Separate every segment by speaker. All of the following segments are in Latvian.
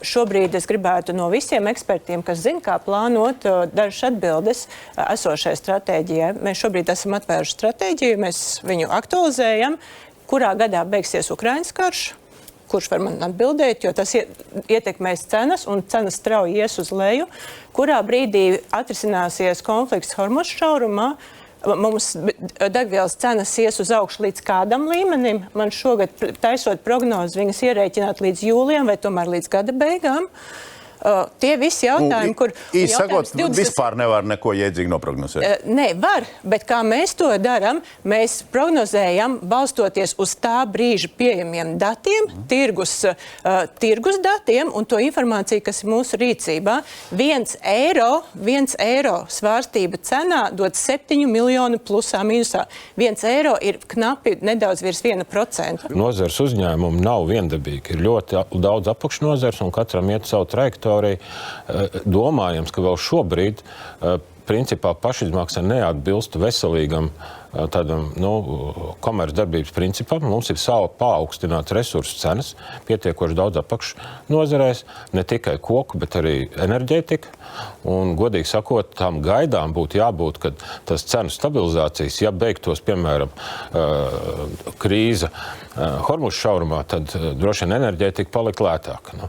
Speaker 1: šobrīd es gribētu no visiem ekspertiem, kas zina, kā plānot dažas atbildes esošajai stratēģijai. Mēs šobrīd esam atvēruši stratēģiju, mēs viņu aktualizējam, kurā gadā beigsies Ukrainas karš, kurš var man atbildēt, jo tas ietekmēs cenas un cenas strauji ies uz leju, kurā brīdī atrisināsies konflikts Hormuz šaurumā. Mums degvielas cenas ies uz augšu līdz kādam līmenim. Man šogad, taisot prognozi, viņas ierēķināt līdz jūlijam vai tomēr līdz gada beigām. Tie visi jautājumi, kur...
Speaker 2: Īsi sakot, vispār nevar neko jēdzīgi noprognozēt.
Speaker 1: Nē, var, bet kā mēs to darām, mēs prognozējam balstoties uz tā brīža pieejamiem datiem, tirgus datiem un to informāciju, kas ir mūsu rīcībā. 1 eiro svārstība cenā dod 7 miljonu plusā mīnusā. 1 eiro ir knapi nedaudz virs 1%.
Speaker 3: Nozars uzņēmumi nav viendabīgi. Ir ļoti daudz apakšnozars un katram iet savu trajektoriju. Domājams, ka vēl šobrīd principā pašizmaksa neatbilst veselīgam tādam, komercdarbības principam. Mums ir savu paaugstināts resursu cenas, pietiekoši daudz apakšnozarēs, ne tikai koku, bet arī enerģētika. Un, godīgi sakot, tām gaidām būtu jābūt, kad tas cenu stabilizācijas, ja beigtos, piemēram, krīze Hormuz šaurumā, tad droši vien enerģētika palika lētāka.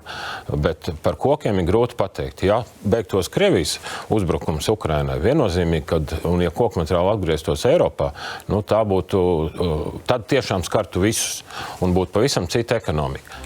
Speaker 3: Bet par kokiem ir grūti pateikt. Ja beigtos Krievijas uzbrukums Ukrainai viennozīmīgi, un ja koku materiāli atgrieztos Eiropā, tā būtu, tad tiešām skartu visus un būtu pavisam cita ekonomika.